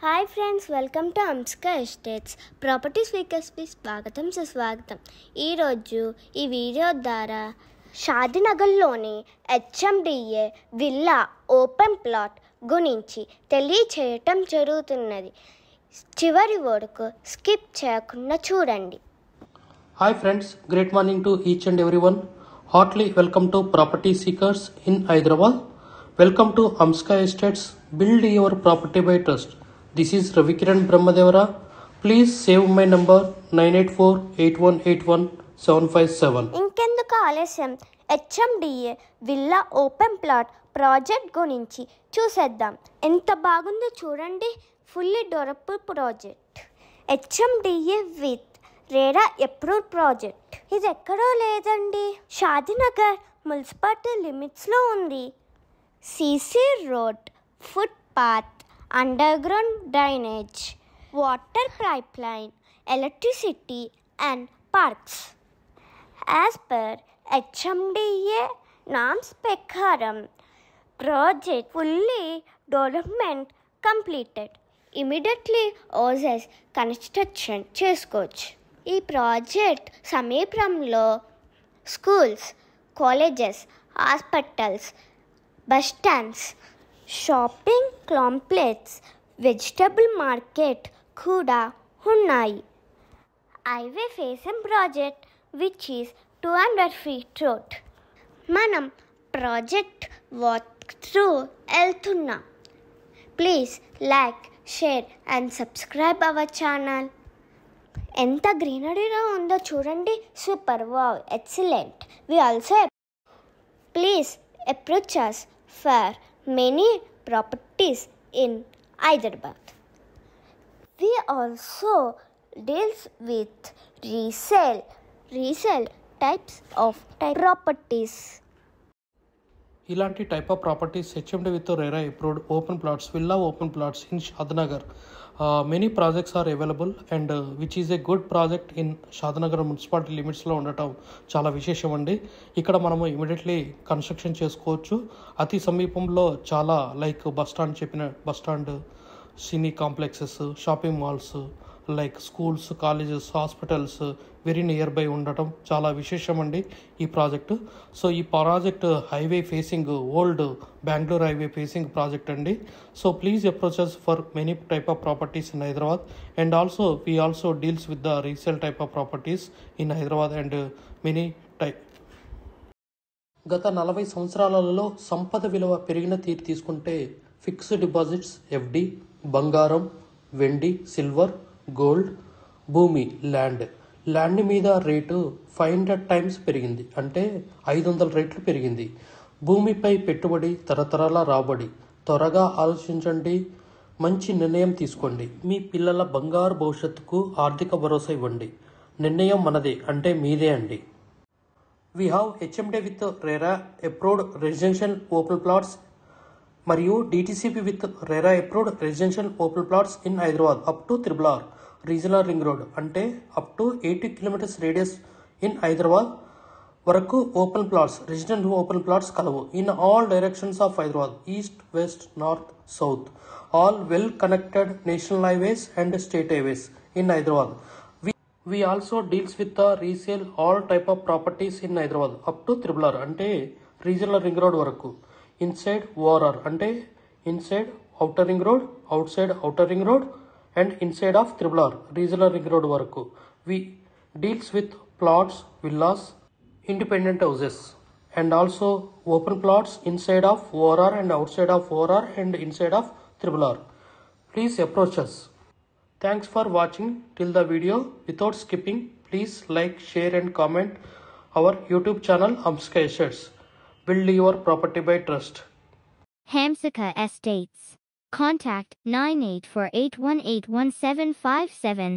Hi friends, welcome to Amska estates property స్పీకర్స్కి స్వాగతం సుస్వాగతం. ఈరోజు ఈ వీడియో ద్వారా షాదీనగర్లోని హెచ్ఎండిఏ విల్లా ఓపెన్ ప్లాట్ గురించి తెలియచేయటం జరుగుతున్నది. చివరి వరకు స్కిప్ చేయకుండా చూడండి. Hi friends, great morning to each and everyone. Heartily welcome to Property Seekers in Hyderabad. Welcome to Amska Estates. Build your property by trust. This is Ravikiran Brahmadevara. Please save my number 9848181757. ఇంకెందుకు ఆలస్యం, HMDA villa open plot project గురించి చూసేద్దాం. ఎంత బాగుందో చూడండి. Fully developed project HMDA with RERA approved project. ఇది ఎక్కడో లేదండి, షాదీనగర్ మున్సిపాలిటీ లిమిట్స్లో ఉంది. CC road, footpath, underground drainage, water pipeline, electricity and parks. As per HMDA norms ప్రకారం project fully development completed. Immediately houses construction చేసుకోవచ్చు. ఈ project సమీపంలో schools, colleges, hospitals, bus stands, shopping complex, vegetable market కూడా ఉన్నాయి. Highway facing project which is 200 feet road. మనం project walk through వెళ్తున్నాం. Please like, share and subscribe our channel. ఎంత గ్రీనరీగా ఉందో చూడండి. Super, wow, excellent. We also please approach us for many properties in Hyderabad. We also deals with resale types of properties. ఇలాంటి type of properties HMD with RERA approved open plots, villa open plots in Shadnagar. Many projects are available and which is a good project in Shadnagar municipality లిమిట్స్లో ఉండటం చాలా విశేషం అండి. ఇక్కడ మనము immediately construction చేసుకోవచ్చు. అతి సమీపంలో చాలా like bus stand, cine complexes, shopping malls, like schools, colleges, hospitals very near by ఉండటం చాలా విశేషం అండి ఈ ప్రాజెక్టు. సో ఈ project highway facing, old Bengaluru highway facing project అండి. So please approach us for many type of properties in Hyderabad and also we also deals with the resale type of properties in Hyderabad and many type. గత 40 సంవత్సరాలలో సంపద విలువ పెరిగిన తీరు తీసుకుంటే fixed deposits, FD, బంగారం, వెండి, సిల్వర్, గోల్డ్, భూమి, ల్యాండ్ మీద రేటు 500 times పెరిగింది, అంటే 500 రెట్లు పెరిగింది. భూమిపై పెట్టుబడి తరతరాల రాబడి. త్వరగా ఆలోచించండి, మంచి నిర్ణయం తీసుకోండి. మీ పిల్లల బంగారు భవిష్యత్తుకు ఆర్థిక భరోసా ఇవ్వండి. నిర్ణయం మనదే, అంటే మీదే అండి. We have HMD with RERA approved residential open plots మరియు DTCP with RERA approved residential open plots in Hyderabad up to RRR regional ring road, అంటే up to 80 kilometers radius in Hyderabad వరకు open plots, resident open plots కలవు in all directions of Hyderabad, east, west, north, south, all well connected national highways and state highways in Hyderabad. We also deals with the resale all type of properties in Hyderabad up to RRR, అంటే regional ring road వరకు. Inside ORR, అంటే inside outer ring road, out side outer ring road and inside of RRR regional ring road వరకు. We deals with plots, villas, independent houses and also open plots inside of ORR and outside of ORR and inside of RRR. Please approach us. Thanks for watching till the video. Without skipping, please like, share and comment our YouTube channel Amska Estates. Build your property by trust. Hamsika Estates. Contact 9848181757.